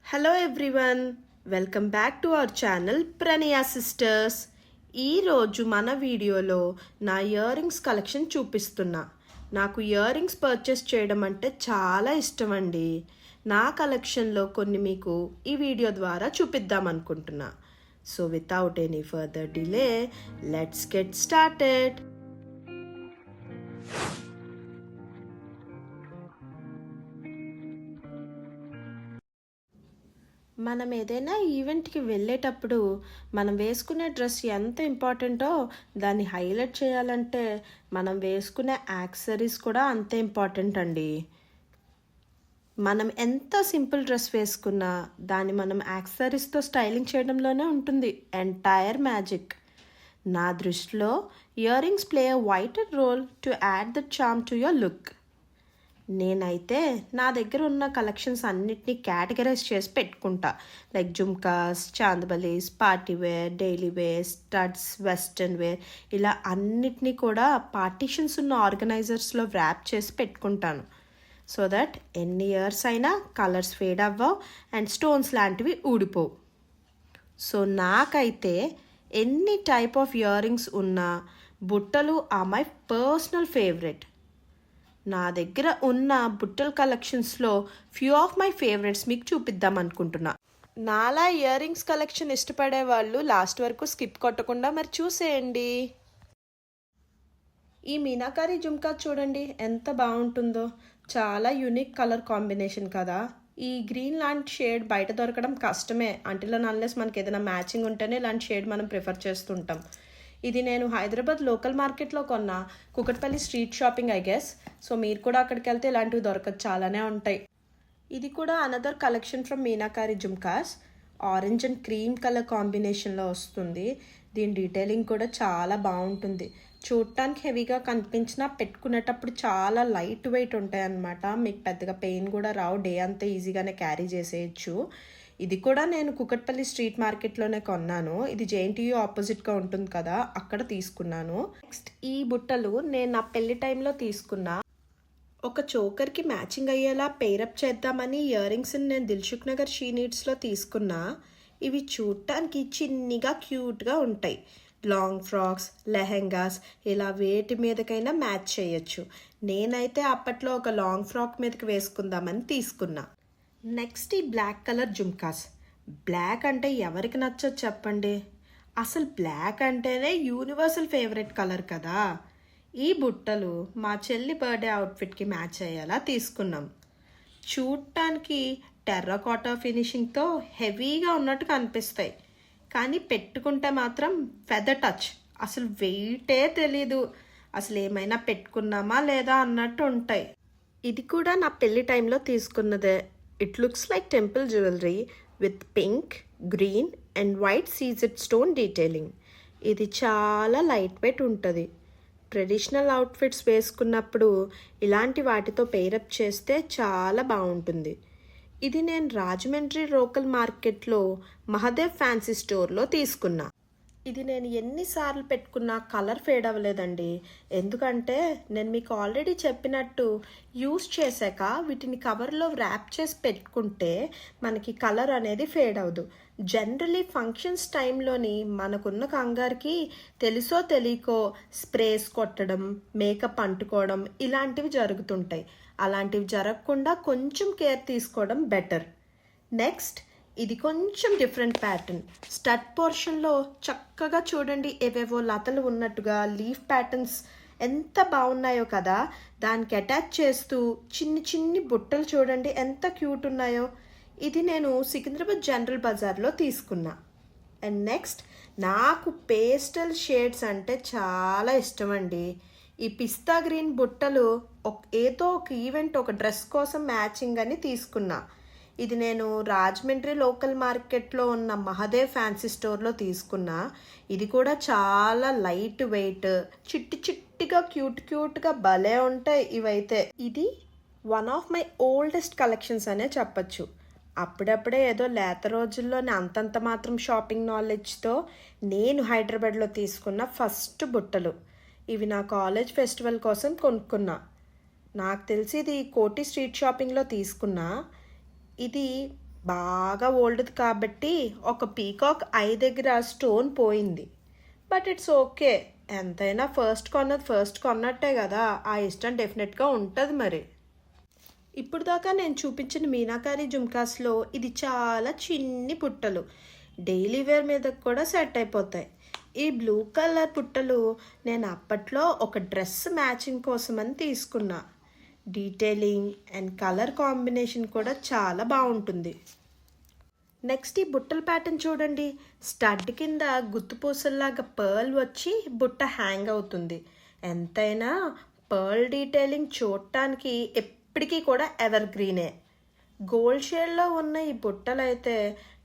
Hello everyone, welcome back to our channel Pranaya sisters. ఈరోజు మన వీడియోలో నా ఇయర్ రింగ్స్ కలెక్షన్ చూపిస్తున్నా. నాకు ఇయర్ రింగ్స్ పర్చేస్ చేయడం అంటే చాలా ఇష్టం అండి. నా కలెక్షన్లో కొన్ని మీకు ఈ వీడియో ద్వారా చూపిద్దాం అనుకుంటున్నా. So without any further delay, let's get started. మనం ఏదైనా ఈవెంట్కి వెళ్ళేటప్పుడు మనం వేసుకునే డ్రెస్ ఎంత ఇంపార్టెంటో దాన్ని హైలైట్ చేయాలంటే మనం వేసుకునే యాక్సెసరీస్ కూడా అంతే ఇంపార్టెంట్ అండి. మనం ఎంత సింపుల్ డ్రెస్ వేసుకున్నా దాన్ని మనం యాక్సెసరీస్తో స్టైలింగ్ చేయడంలోనే ఉంటుంది ఎంటైర్ మ్యాజిక్. నా దృష్టిలో ear rings play a vital role to add the charm to your look. నేనైతే నా దగ్గర ఉన్న కలెక్షన్స్ అన్నిటినీ కేటగరైజ్ చేసి పెట్టుకుంటా. Like jhumkas, chandbalis, party wear, daily wear, studs, western wear, ఇలా అన్నిటినీ కూడా పార్టీషన్స్ ఉన్న ఆర్గనైజర్స్లో ర్యాప్ చేసి పెట్టుకుంటాను. సో దట్ ఎన్ని ఇయర్స్ అయినా కలర్స్ ఫేడ్ అవ్వవు అండ్ స్టోన్స్ లాంటివి ఊడిపోవు. సో నాకైతే ఎన్ని టైప్ ఆఫ్ ఇయర్ రింగ్స్ ఉన్నా బుట్టలు ఆర్ మై పర్సనల్ ఫేవరెట్. నా దగ్గర ఉన్న బుట్టల కలెక్షన్స్లో ఫ్యూ ఆఫ్ మై ఫేవరెట్స్ మీకు చూపిద్దాం అనుకుంటున్నా. నాలా ఇయర్ రింగ్స్ కలెక్షన్ ఇష్టపడే వాళ్ళు లాస్ట్ వరకు స్కిప్ కొట్టకుండా మరి చూసేయండి. ఈ మీనాకారి జుమ్కా చూడండి ఎంత బాగుంటుందో. చాలా యూనిక్ కలర్ కాంబినేషన్ కదా. ఈ గ్రీన్ లాంటి షేడ్ బయట దొరకడం కష్టమే. అంటిల్ అండ్ అన్లెస్ మనకి ఏదైనా మ్యాచింగ్ ఉంటేనే ఇలాంటి షేడ్ మనం ప్రిఫర్ చేస్తుంటాం. ఇది నేను హైదరాబాద్ లోకల్ మార్కెట్లో కొన్న Kukatpally street shopping I guess. So మీరు కూడా అక్కడికి వెళ్తే ఇలాంటివి దొరకదు, చాలానే ఉంటాయి. ఇది కూడా another collection from meenakari jhumkas. Orange and cream colour కాంబినేషన్లో వస్తుంది. దీని డీటెయిలింగ్ కూడా చాలా బాగుంటుంది. చూడటానికి హెవీగా కనిపించినా పెట్టుకునేటప్పుడు చాలా లైట్ వెయిట్ ఉంటాయి అన్నమాట. మీకు పెద్దగా పెయిన్ కూడా రావు, డే అంతా ఈజీగానే క్యారీ చేసేయచ్చు. ఇది కూడా నేను కుకట్పల్లి స్ట్రీట్ మార్కెట్లోనే కొన్నాను. ఇది జేఎన్టీయూ ఆపోజిట్గా ఉంటుంది కదా, అక్కడ తీసుకున్నాను. నెక్స్ట్ ఈ బుట్టలు నేను నా పెళ్లి టైంలో తీసుకున్నా. ఒక చోకర్కి మ్యాచింగ్ అయ్యేలా పేరప్ చేద్దామని ఇయర్ రింగ్స్ని నేను దిల్సుఖ్ నగర్ షీ నీడ్స్లో తీసుకున్నా. ఇవి చూడటానికి చిన్నిగా క్యూట్గా ఉంటాయి. లాంగ్ ఫ్రాక్స్, లెహెంగాస్ ఇలా వేటి మీదకైనా మ్యాచ్ చేయొచ్చు. నేనైతే అప్పట్లో ఒక లాంగ్ ఫ్రాక్ మీదకి వేసుకుందామని తీసుకున్నా. నెక్స్ట్ ఈ బ్లాక్ కలర్ జుమ్కాస్. బ్లాక్ అంటే ఎవరికి నచ్చదు చెప్పండి. అసలు బ్లాక్ అంటేనే యూనివర్సల్ ఫేవరెట్ కలర్ కదా. ఈ బుట్టలు మా చెల్లి బర్త్డే అవుట్ఫిట్కి మ్యాచ్ అయ్యేలా తీసుకున్నాం. చూడటానికి టెర్రకోటా ఫినిషింగ్తో హెవీగా ఉన్నట్టు కనిపిస్తాయి, కానీ పెట్టుకుంటే మాత్రం ఫెదర్ టచ్. అసలు వెయిటే తెలీదు, అసలు ఏమైనా పెట్టుకున్నామా లేదా అన్నట్టు ఉంటాయి. ఇది కూడా నా పెళ్లి టైంలో తీసుకున్నదే. It looks like temple jewelry with pink, green and white seized stone detailing. ఇది చాలా లైట్ వెయిట్ ఉంటుంది. ట్రెడిషనల్ అవుట్ఫిట్స్ వేసుకున్నప్పుడు ఇలాంటి వాటితో పేరప్ చేస్తే చాలా బాగుంటుంది. ఇది నేను రాజమండ్రి లోకల్ మార్కెట్లో మహదేవ్ ఫ్యాన్సీ స్టోర్లో తీసుకున్నా. ఇది నేను ఎన్నిసార్లు పెట్టుకున్నా కలర్ ఫేడ్ అవ్వలేదండి. ఎందుకంటే నేను మీకు ఆల్రెడీ చెప్పినట్టు యూస్ చేశాక వీటిని కవర్లో ర్యాప్ చేసి పెట్టుకుంటే మనకి కలర్ అనేది ఫేడ్ అవ్వదు. జనరలీ ఫంక్షన్స్ టైంలోని మనకున్న కంగారుకి తెలుసో తెలియకో స్ప్రేస్ కొట్టడం, మేకప్ అంటుకోవడం ఇలాంటివి జరుగుతుంటాయి. అలాంటివి జరగకుండా కొంచెం కేర్ తీసుకోవడం బెటర్. నెక్స్ట్ ఇది కొంచెం డిఫరెంట్ ప్యాటర్న్. స్టడ్ పోర్షన్లో చక్కగా చూడండి ఏవేవో లతలు ఉన్నట్టుగా లీఫ్ ప్యాటర్న్స్ ఎంత బాగున్నాయో కదా. దానికి అటాచ్ చేస్తూ చిన్ని చిన్ని బుట్టలు చూడండి ఎంత క్యూట్ ఉన్నాయో. ఇది నేను సికింద్రాబాద్ జనరల్ బజార్లో తీసుకున్నా. అండ్ నెక్స్ట్ నాకు పేస్టల్ షేడ్స్ అంటే చాలా ఇష్టం అండి. ఈ పిస్తా గ్రీన్ బుట్టలు ఏదో ఒక ఈవెంట్ ఒక డ్రెస్ కోసం మ్యాచింగ్ అని తీసుకున్నా. ఇది నేను రాజమండ్రి లోకల్ మార్కెట్లో ఉన్న మహదేవ్ ఫ్యాన్సీ స్టోర్లో తీసుకున్నా. ఇది కూడా చాలా లైట్ వెయిట్, చిట్టి చిట్టిగా క్యూట్గా భలే ఉంటాయి ఇవైతే. ఇది one of my oldest collections అనే చెప్పచ్చు. అప్పుడప్పుడే ఏదో లేత రోజుల్లోనే అంతంత మాత్రం షాపింగ్ నాలెడ్జ్తో నేను హైదరాబాద్లో తీసుకున్న ఫస్ట్ బుట్టలు. ఇవి నా కాలేజ్ ఫెస్టివల్ కోసం కొనుక్కున్నా. నాకు తెలిసి ఇది కోటి స్ట్రీట్ షాపింగ్లో తీసుకున్నా. ఇది బాగా ఓల్డ్ది కాబట్టి ఒక పీకాక్ ఐ దగ్గర స్టోన్ పోయింది. But it's okay. ఎంతైనా ఫస్ట్ కొన్నది ఫస్ట్ కొన్నట్టే కదా, ఆ ఇష్టం డెఫినెట్గా ఉంటుంది మరి. ఇప్పుడు దాకా నేను చూపించిన మీనాకారి జుమ్కాస్లో ఇది చాలా చిన్ని పుట్టలు, డైలీ వేర్ మీద కూడా సెట్ అయిపోతాయి. ఈ బ్లూ కలర్ పుట్టలు నేను అప్పట్లో ఒక డ్రెస్ మ్యాచింగ్ కోసమని తీసుకున్నా. డీటెయిలింగ్ అండ్ కలర్ కాంబినేషన్ కూడా చాలా బాగుంటుంది. నెక్స్ట్ ఈ బుట్టల ప్యాటర్న్ చూడండి. స్టడ్ కింద గుత్తుపూసల్లాగా పర్ల్ వచ్చి బుట్ట హ్యాంగ్ అవుతుంది. ఎంతైనా పర్ల్ డీటెయిలింగ్ చూడటానికి ఎప్పటికీ కూడా ఎవర్ గ్రీనే. గోల్డ్ షేడ్లో ఉన్న ఈ బుట్టలు అయితే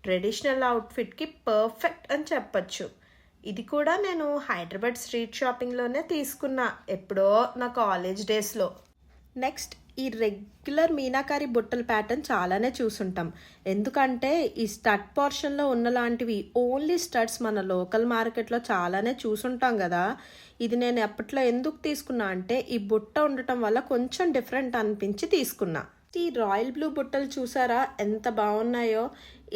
ట్రెడిషనల్ అవుట్ఫిట్కి పర్ఫెక్ట్ అని చెప్పచ్చు. ఇది కూడా నేను హైదరాబాద్ స్ట్రీట్ షాపింగ్లోనే తీసుకున్నా ఎప్పుడో నా కాలేజ్ డేస్లో. నెక్స్ట్ ఈ రెగ్యులర్ మీనాకారి బుట్టల ప్యాటర్న్ చాలానే చూసుంటాం. ఎందుకంటే ఈ స్టడ్ పోర్షన్లో ఉన్నలాంటివి ఓన్లీ స్టడ్స్ మన లోకల్ మార్కెట్లో చాలానే చూసుంటాం కదా. ఇది నేను అప్పట్లో ఎందుకు తీసుకున్నా అంటే ఈ బుట్ట ఉండటం వల్ల కొంచెం డిఫరెంట్ అనిపించి తీసుకున్నా. ఈ రాయల్ బ్లూ బుట్టలు చూసారా ఎంత బాగున్నాయో.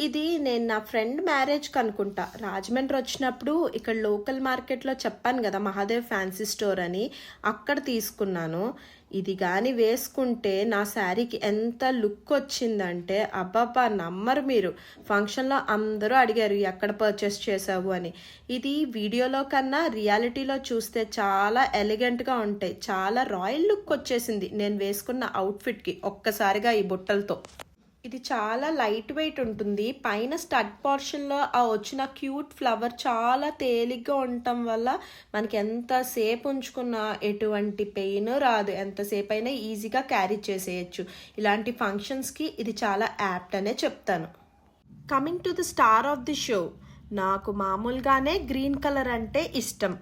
ఇది నేను నా ఫ్రెండ్ మ్యారేజ్కి అనుకుంటా రాజమండ్రి వచ్చినప్పుడు ఇక్కడ లోకల్ మార్కెట్లో చెప్పాను కదా మహాదేవ్ ఫ్యాన్సీ స్టోర్ అని, అక్కడ తీసుకున్నాను. ఇది కానీ వేసుకుంటే నా శారీకి ఎంత లుక్ వచ్చిందంటే అబ్బాబ్బా నమ్మరు మీరు. ఫంక్షన్లో అందరూ అడిగారు ఎక్కడ పర్చేస్ చేసావు అని. ఇది వీడియోలో కన్నా రియాలిటీలో చూస్తే చాలా ఎలిగెంట్గా ఉంటాయి. చాలా రాయల్ లుక్ వచ్చేసింది నేను వేసుకున్న అవుట్ఫిట్కి ఒక్కసారిగా ఈ బుట్టలతో. ఇది చాలా లైట్ వెయిట్ ఉంటుంది. పైన స్టడ్ పోర్షన్లో ఆ వచ్చిన క్యూట్ ఫ్లవర్ చాలా తేలిగ్గా ఉండటం వల్ల మనకి ఎంతసేపు ఉంచుకున్నా ఎటువంటి పెయిన్ రాదు. ఎంతసేపు అయినా ఈజీగా క్యారీ చేసేయచ్చు. ఇలాంటి ఫంక్షన్స్కి ఇది చాలా యాప్ట్ అనే చెప్తాను. Coming to the star of the show, నాకు మామూలుగానే గ్రీన్ కలర్ అంటే ఇష్టం.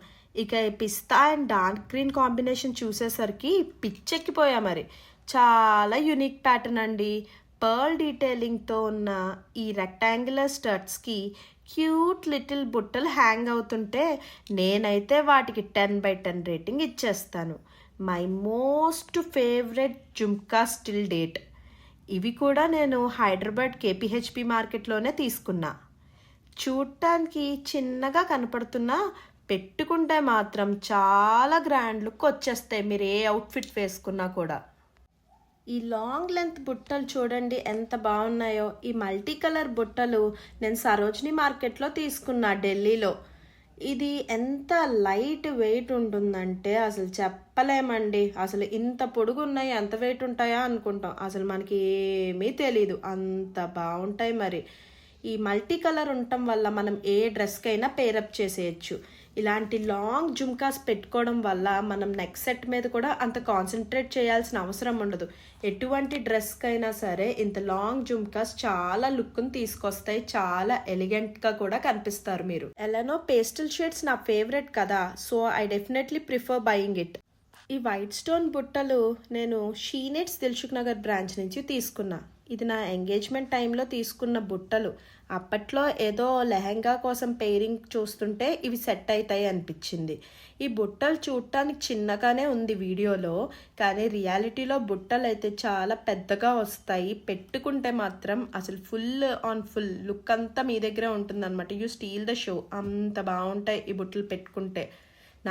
ఇక పిస్తా అండ్ డార్క్ గ్రీన్ కాంబినేషన్ చూసేసరికి పిచ్చెక్కిపోయా మరి. చాలా యూనిక్ ప్యాటర్న్ అండి. పర్ల్ డీటెయిలింగ్తో ఉన్న ఈ రెక్టాంగులర్ స్టడ్స్కి క్యూట్ లిటిల్ బుట్టలు హ్యాంగ్ అవుతుంటే నేనైతే వాటికి 10/10 రేటింగ్ ఇచ్చేస్తాను. My most favourite jhumka still date. ఇవి కూడా నేను హైదరాబాద్ కేపీహెచ్పి మార్కెట్లోనే తీసుకున్నా. చూడటానికి చిన్నగా కనపడుతున్నా పెట్టుకుంటే మాత్రం చాలా గ్రాండ్ లుక్ వచ్చేస్తాయి మీరు ఏ అవుట్ఫిట్ వేసుకున్నా కూడా. ఈ లాంగ్ లెంత్ బుట్టలు చూడండి ఎంత బాగున్నాయో. ఈ మల్టీ కలర్ బుట్టలు నేను సరోజిని మార్కెట్లో తీసుకున్నా ఢిల్లీలో. ఇది ఎంత లైట్ వెయిట్ ఉంటుందంటే అసలు చెప్పలేమండి. అసలు ఇంత పొడుగు ఉన్నాయి ఎంత వెయిట్ ఉంటాయా అనుకుంటాం, అసలు మనకి ఏమీ తెలీదు, అంత బాగుంటాయి మరి. ఈ మల్టీ కలర్ ఉండటం వల్ల మనం ఏ డ్రెస్కైనా పేరప్ చేసేయచ్చు. ఇలాంటి లాంగ్ జుమ్కాస్ పెట్టుకోవడం వల్ల మనం నెక్ సెట్ మీద కూడా అంత కాన్సన్ట్రేట్ చేయాల్సిన అవసరం ఉండదు. ఎటువంటి డ్రెస్కైనా సరే ఇంత లాంగ్ జుమ్కాస్ చాలా లుక్ని తీసుకొస్తాయి. చాలా ఎలిగెంట్గా కూడా కనిపిస్తారు మీరు. ఎలానో పేస్టల్ షేడ్స్ నా ఫేవరెట్ కదా, so I definitely prefer buying it. ఈ వైట్ స్టోన్ బుట్టలు నేను షీనెట్స్ దిల్సుఖ్ నగర్ బ్రాంచ్ నుంచి తీసుకున్నా. ఇది నా ఎంగేజ్మెంట్ టైంలో తీసుకున్న బుట్టలు. అప్పట్లో ఏదో లెహంగా కోసం పెయిరింగ్ చూస్తుంటే ఇవి సెట్ అవుతాయి అనిపించింది. ఈ బుట్టలు చూడటానికి చిన్నగానే ఉంది వీడియోలో, కానీ రియాలిటీలో బుట్టలు అయితే చాలా పెద్దగా వస్తాయి. పెట్టుకుంటే మాత్రం అసలు ఫుల్ ఆన్ ఫుల్ లుక్ అంతా మీ దగ్గరే ఉంటుందన్నమాట. యూ స్టీల్ ద షో, అంత బాగుంటాయి ఈ బుట్టలు పెట్టుకుంటే.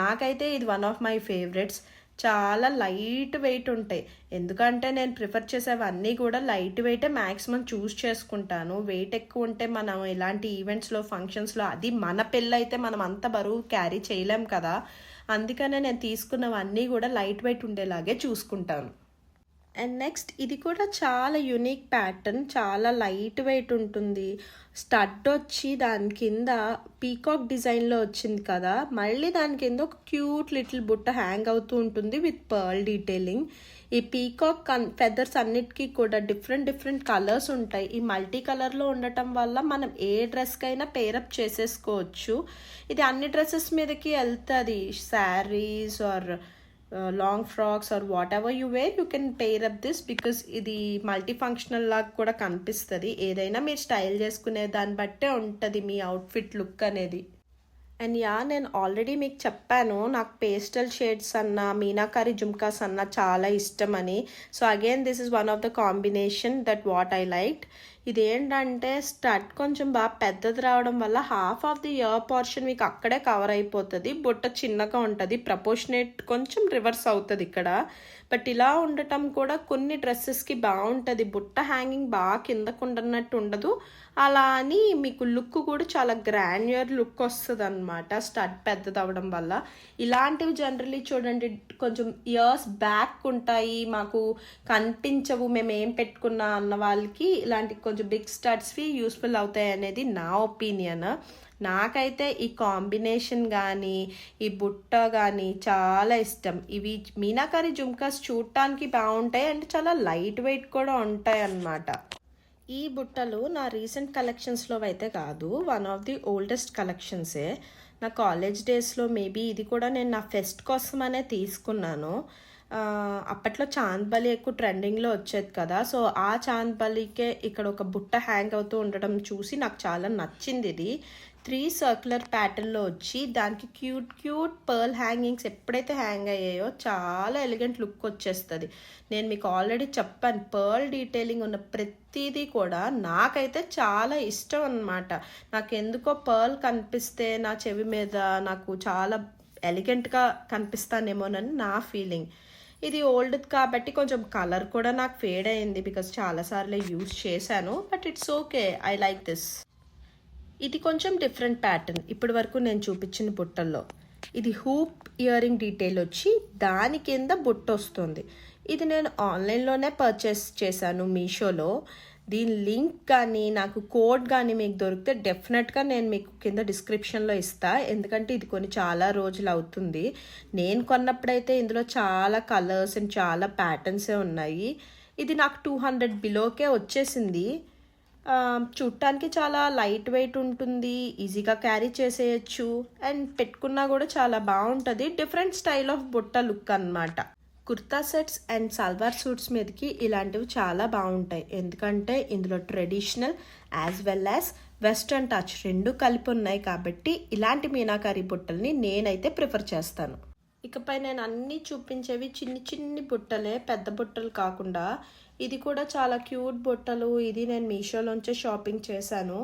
నాకైతే ఇది వన్ ఆఫ్ మై ఫేవరెట్స్. చాలా లైట్ వెయిట్ ఉంటాయి. ఎందుకంటే నేను ప్రిఫర్ చేసేవన్నీ కూడా లైట్ వెయిటే మ్యాక్సిమం చూస్ చేసుకుంటాను. వెయిట్ ఎక్కువ ఉంటే మనం ఇలాంటి ఈవెంట్స్లో ఫంక్షన్స్లో, అది మన పెళ్ళి అయితే మనం అంత బరువు క్యారీ చేయలేం కదా. అందుకనే నేను తీసుకున్నవన్నీ కూడా లైట్ వెయిట్ ఉండేలాగే చూసుకుంటాను. అండ్ నెక్స్ట్ ఇది కూడా చాలా యూనిక్ ప్యాటర్న్, చాలా లైట్ వెయిట్ ఉంటుంది. స్టడ్ వచ్చి దాని కింద పీకాక్ డిజైన్లో వచ్చింది కదా, మళ్ళీ దాని కింద ఒక క్యూట్ లిటిల్ బుట్ట హ్యాంగ్ అవుతూ ఉంటుంది విత్ పర్ల్ డీటెయిలింగ్. ఈ పీకాక్ ఫెదర్స్ అన్నిటికీ కూడా డిఫరెంట్ డిఫరెంట్ కలర్స్ ఉంటాయి. ఈ మల్టీ కలర్లో ఉండటం వల్ల మనం ఏ డ్రెస్కైనా పేరప్ చేసేసుకోవచ్చు. ఇది అన్ని డ్రెస్సెస్ మీదకి వెళ్తుంది. Saris or long frocks or whatever you wear you can pair up this, because ఇది మల్టీ ఫంక్షనల్ లాగా కూడా కనిపిస్తుంది. ఏదైనా మీరు స్టైల్ చేసుకునే దాన్ని బట్టే ఉంటుంది మీ అవుట్ఫిట్ లుక్ అనేది. అండ్ నేను ఆల్రెడీ మీకు చెప్పాను నాకు పేస్టల్ షేడ్స్ అన్న మీనాకారి జుమ్కాస్ అన్న చాలా ఇష్టం అని. So again this is one of the combination that what I liked. ఇదేంటంటే స్టడ్ కొంచెం బాగా పెద్దది రావడం వల్ల half of the year portion మీకు అక్కడే కవర్ అయిపోతుంది. బుట్ట చిన్నగా ఉంటుంది, ప్రపోర్షనేట్ కొంచెం రివర్స్ అవుతుంది ఇక్కడ. బట్ ఇలా ఉండటం కూడా కొన్ని డ్రెస్సెస్కి బాగుంటుంది. బుట్ట హ్యాంగింగ్ బాగా కిందకు ఉండనట్టు ఉండదు, అలా అని మీకు లుక్ కూడా చాలా గ్రాన్యుయర్ లుక్ వస్తుంది అనమాట స్టడ్ పెద్దది అవ్వడం వల్ల. ఇలాంటివి జనరల్లీ చూడండి కొంచెం ఇయర్స్ బ్యాక్ ఉంటాయి, మాకు కనిపించవు మేము ఏం పెట్టుకున్నా అన్న వాళ్ళకి ఇలాంటి కొంచెం బిగ్ స్టడ్స్వి యూస్ఫుల్ అవుతాయి అనేది నా ఒపీనియన్. నాకైతే ఈ కాంబినేషన్ కానీ ఈ బుట్ట కానీ చాలా ఇష్టం. ఇవి మీనాకారి జుమ్కాస్ చూడటానికి బాగుంటాయి అండ్ చాలా లైట్ వెయిట్ కూడా ఉంటాయి అన్నమాట. ఈ బుట్టలు నా రీసెంట్ కలెక్షన్స్లో అయితే కాదు, వన్ ఆఫ్ ది ఓల్డెస్ట్ కలెక్షన్సే. నా కాలేజ్ డేస్లో మేబీ ఇది కూడా నేను నా ఫెస్ట్ కోసమనే తీసుకున్నాను. అప్పట్లో చాంద్బలి ఎక్కువ ట్రెండింగ్లో వచ్చేది కదా, సో ఆ చాంద్బలికే ఇక్కడ ఒక బుట్ట హ్యాంగ్ అవుతూ ఉండడం చూసి నాకు చాలా నచ్చింది. ఇది 3 సర్క్యులర్ ప్యాటర్న్లో వచ్చి దానికి క్యూట్ క్యూట్ పర్ల్ హ్యాంగింగ్స్ ఎప్పుడైతే హ్యాంగ్ అయ్యాయో చాలా ఎలిగెంట్ లుక్ వచ్చేస్తుంది. నేను మీకు ఆల్రెడీ చెప్పాను, పర్ల్ డీటెయిలింగ్ ఉన్న ప్రతిదీ కూడా నాకైతే చాలా ఇష్టం అన్నమాట. నాకు ఎందుకో పర్ల్ కనిపిస్తే నా చెవి మీద నాకు చాలా ఎలిగెంట్గా కనిపిస్తానేమోనని నా ఫీలింగ్. ఇది ఓల్డ్ కాబట్టి కొంచెం కలర్ కూడా నాకు ఫేడ్ అయింది, బికాస్ చాలాసార్లు యూజ్ చేశాను. But it's okay, I like this. ఇది కొంచెం డిఫరెంట్ ప్యాటర్న్ ఇప్పటి వరకు నేను చూపించిన బుట్టల్లో. ఇది హూప్ ఇయర్ రింగ్ డీటెయిల్ వచ్చి దాని కింద బుట్ట వస్తుంది. ఇది నేను ఆన్లైన్లోనే పర్చేస్ చేశాను మీషోలో. దీని లింక్ కానీ నాకు కోడ్ కానీ మీకు దొరికితే డెఫినెట్గా నేను మీకు కింద డిస్క్రిప్షన్లో ఇస్తాను, ఎందుకంటే ఇది కొన్ని చాలా రోజులు అవుతుంది. నేను కొన్నప్పుడైతే ఇందులో చాలా కలర్స్ అండ్ చాలా ప్యాటర్న్సే ఉన్నాయి. ఇది నాకు 200 బిలోకే వచ్చేసింది. చూడటానికి చాలా లైట్ వెయిట్ ఉంటుంది, ఈజీగా క్యారీ చేసేయచ్చు అండ్ పెట్టుకున్నా కూడా చాలా బాగుంటుంది. డిఫరెంట్ స్టైల్ ఆఫ్ బుట్ట లుక్ అన్నమాట. Kurta sets and salwar suits మీదకి ఇలాంటివి చాలా బాగుంటాయి, ఎందుకంటే ఇందులో traditional as well as western touch రెండు కలిపి ఉన్నాయి కాబట్టి ఇలాంటి మీనాకారి బుట్టల్ని నేనైతే ప్రిఫర్ చేస్తాను. ఇకపై నేను అన్నీ చూపించేవి చిన్ని చిన్ని బుట్టలే, పెద్ద బుట్టలు కాకుండా. ఇది కూడా చాలా క్యూట్ బుట్టలు. ఇది నేను మీషోలోంచే షాపింగ్ చేశాను.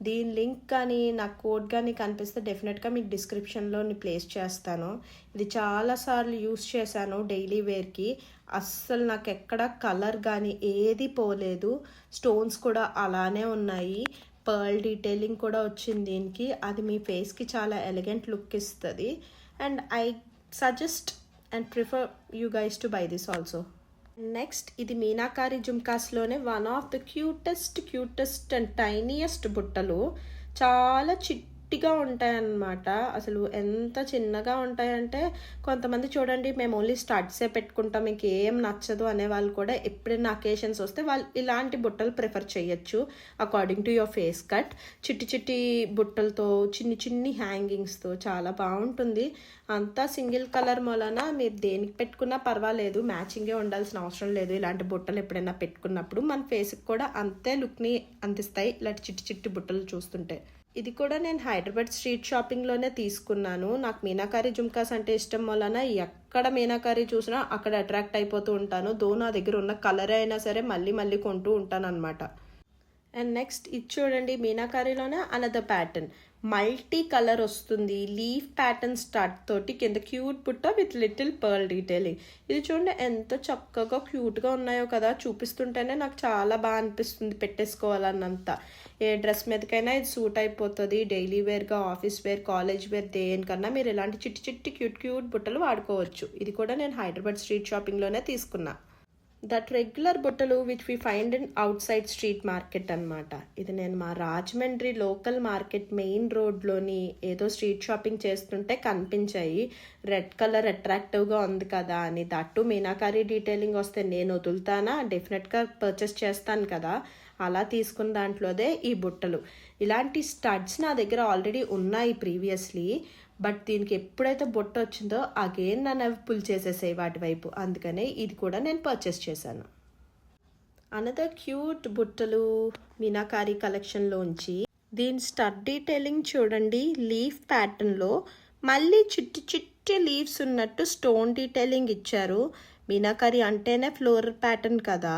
దీని లింక్ కానీ నాకు కోడ్ కానీ కనిపిస్తే డెఫినెట్గా మీకు డిస్క్రిప్షన్లో ప్లేస్ చేస్తాను. ఇది చాలాసార్లు యూస్ చేశాను డైలీ వేర్కి. అస్సలు నాకు ఎక్కడ కలర్ కానీ ఏది పోలేదు. స్టోన్స్ కూడా అలానే ఉన్నాయి. పర్ల్ డీటెయిలింగ్ కూడా వచ్చింది దీనికి, అది మీ ఫేస్కి చాలా ఎలిగెంట్ లుక్ ఇస్తుంది. And I suggest and prefer you guys to buy this also. Next ఇది మీనాకారి జుమ్కాస్లోనే one of the cutest and tiniest బుట్టలు. చాలా చిట్టిగా ఉంటాయన్నమాట. అసలు ఎంత చిన్నగా ఉంటాయంటే కొంతమంది చూడండి మేము ఓన్లీ స్టడ్సే పెట్టుకుంటాం, మీకు ఏం నచ్చదు అనే వాళ్ళు కూడా ఎప్పుడైనా అకేషన్స్ వస్తే వాళ్ళు ఇలాంటి బుట్టలు ప్రిఫర్ చేయొచ్చు according to your face cut. చిట్టి చిట్టి బుట్టలతో చిన్ని చిన్ని హ్యాంగింగ్స్తో చాలా బాగుంటుంది. అంతా సింగిల్ కలర్ మూలన మీరు దేనికి పెట్టుకున్నా పర్వాలేదు, మ్యాచింగే ఉండాల్సిన అవసరం లేదు. ఇలాంటి బుట్టలు ఎప్పుడైనా పెట్టుకున్నప్పుడు మన ఫేస్కి కూడా అంతే లుక్ని అందిస్తాయి ఇలాంటి చిట్టి చిట్టి బుట్టలు చూస్తుంటే. ఇది కూడా నేను హైదరాబాద్ స్ట్రీట్ షాపింగ్లోనే తీసుకున్నాను. నాకు మీనాకారి జుమ్కాస్ అంటే ఇష్టం వలన ఎక్కడ మీనాకారి చూసినా అక్కడ అట్రాక్ట్ అయిపోతూ ఉంటాను. దో నా దగ్గర ఉన్న కలర్ అయినా సరే మళ్ళీ మళ్ళీ కొంటూ ఉంటాను అనమాట. అండ్ నెక్స్ట్ ఇది చూడండి, మీనాకారిలోనే అనదర్ ప్యాటర్న్. మల్టీ కలర్ వస్తుంది, లీఫ్ ప్యాటర్న్ స్టార్ట్ తోటి కింద క్యూట్ బుట్ట విత్ లిటిల్ పర్ల్ డీటెయిలింగ్. ఇది చూడండి ఎంత చక్కగా క్యూట్గా ఉన్నాయో కదా, చూపిస్తుంటేనే నాకు చాలా బాగా అనిపిస్తుంది పెట్టేసుకోవాలన్నంత. ఏ డ్రెస్ మీదకైనా ఇది సూట్ అయిపోతుంది. డైలీ వేర్గా, ఆఫీస్ వేర్, కాలేజ్ వేర్ దేనికన్నా మీరు ఇలాంటి చిట్టి చిట్టి క్యూట్ బుట్టలు వాడుకోవచ్చు. ఇది కూడా నేను హైదరాబాద్ స్ట్రీట్ షాపింగ్లోనే తీసుకున్నా. దట్ రెగ్యులర్ బుట్టలు which we find in outside street market అనమాట. ఇది నేను మా రాజమండ్రి లోకల్ మార్కెట్ మెయిన్ రోడ్లోని ఏదో స్ట్రీట్ షాపింగ్ చేస్తుంటే కనిపించాయి. రెడ్ కలర్ అట్రాక్టివ్గా ఉంది కదా అని. దట్టు మీనాకారి డీటెయిలింగ్ వస్తే నేను వదులుతానా, డెఫినెట్గా పర్చేస్ చేస్తాను కదా. అలా తీసుకున్న దాంట్లోదే ఈ బుట్టలు. ఇలాంటి స్టడ్స్ నా దగ్గర ఆల్రెడీ ఉన్నాయి ప్రీవియస్లీ, బట్ దీనికి ఎప్పుడైతే బొట్ట వచ్చిందో అగైన్ నన్ను అవి పుల్ చేసేసాయి వాటి వైపు. అందుకనే ఇది కూడా నేను పర్చేస్ చేశాను. అనదర్ క్యూట్ బుట్టలు మీనాకారి కలెక్షన్లోంచి. దీని స్టడ్ డీటెయిలింగ్ చూడండి, లీఫ్ ప్యాటర్న్లో మళ్ళీ చిట్టి చిట్టి లీవ్స్ ఉన్నట్టు స్టోన్ డీటెయిలింగ్ ఇచ్చారు. మీనాకారి అంటేనే ఫ్లోరల్ ప్యాటర్న్ కదా.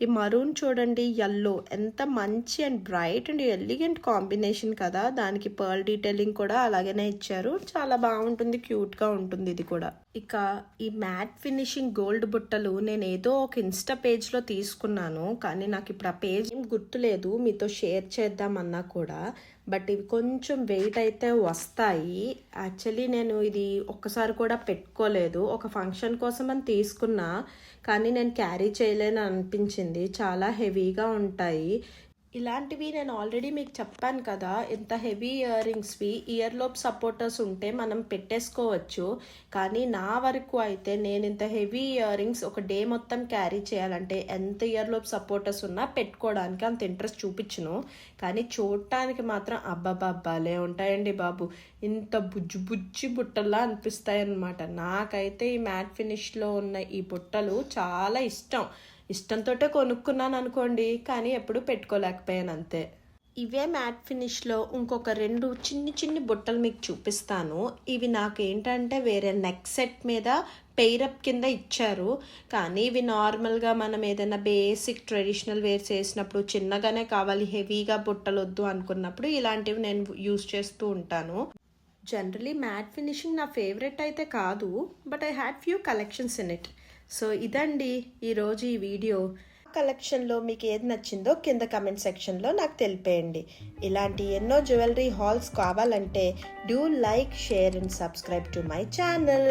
ఈ మరూన్ చూడండి, యెల్లో ఎంత మంచి and bright and elegant combination కదా. దానికి పర్ల్ డీటెయిలింగ్ కూడా అలాగనే ఇచ్చారు. చాలా బాగుంటుంది, క్యూట్గా ఉంటుంది ఇది కూడా. ఇక ఈ మ్యాట్ ఫినిషింగ్ గోల్డ్ బుట్టలు నేను ఏదో ఒక ఇన్స్టా పేజ్లో తీసుకున్నాను, కానీ నాకు ఇప్పుడు ఆ పేజ్ ఏం గుర్తులేదు, మీతో షేర్ చేద్దామన్నా కూడా. బట్ ఇవి కొంచెం వెయిట్ అయితే వస్తాయి. యాక్చువల్లీ నేను ఇది ఒక్కసారి కూడా పెట్టుకోలేదు, ఒక ఫంక్షన్ కోసం అని తీసుకున్నా, కానీ నేను క్యారీ చేయలేని అనిపించింది. చాలా హెవీగా ఉంటాయి. ఇలాంటివి నేను ఆల్రెడీ మీకు చెప్పాను కదా, ఇంత హెవీ ఇయర్ రింగ్స్వి ఇయర్ లోప్ సపోర్టర్స్ ఉంటే మనం పెట్టేసుకోవచ్చు. కానీ నా వరకు అయితే నేను ఇంత హెవీ ఇయర్ రింగ్స్ ఒక డే మొత్తం క్యారీ చేయాలంటే ఎంత ఇయర్ లోప్ సపోర్టర్స్ ఉన్నా పెట్టుకోవడానికి అంత ఇంట్రెస్ట్ చూపించను. కానీ చూడటానికి మాత్రం అబ్బాబ్బాలే ఉంటాయండి బాబు. ఇంత బుజ్జి బుజ్జి బుట్టల్లా అనిపిస్తాయి అన్నమాట. నాకైతే ఈ మ్యాట్ ఫినిష్లో ఉన్న ఈ బుట్టలు చాలా ఇష్టంతో కొనుక్కున్నాను అనుకోండి, కానీ ఎప్పుడు పెట్టుకోలేకపోయాను అంతే. ఇవే మ్యాట్ ఫినిష్లో ఇంకొక 2 చిన్ని బుట్టలు మీకు చూపిస్తాను. ఇవి నాకు ఏంటంటే వేరే నెక్ సెట్ మీద పెయిరప్ కింద ఇచ్చారు, కానీ ఇవి నార్మల్గా మనం ఏదైనా బేసిక్ ట్రెడిషనల్ వేర్ చేసినప్పుడు చిన్నగానే కావాలి, హెవీగా బుట్టలు వద్దు అనుకున్నప్పుడు ఇలాంటివి నేను యూస్ చేస్తూ ఉంటాను. జనరలీ మ్యాట్ ఫినిషింగ్ నా ఫేవరెట్ అయితే కాదు, but I had few collections in it. So ఇదండి ఈరోజు ఈ వీడియో. కలెక్షన్లో మీకు ఏది నచ్చిందో కింద కమెంట్ సెక్షన్లో నాకు తెలిపేయండి. ఇలాంటి ఎన్నో జ్యువెలరీ హాల్స్ కావాలంటే do like, share and subscribe to my channel.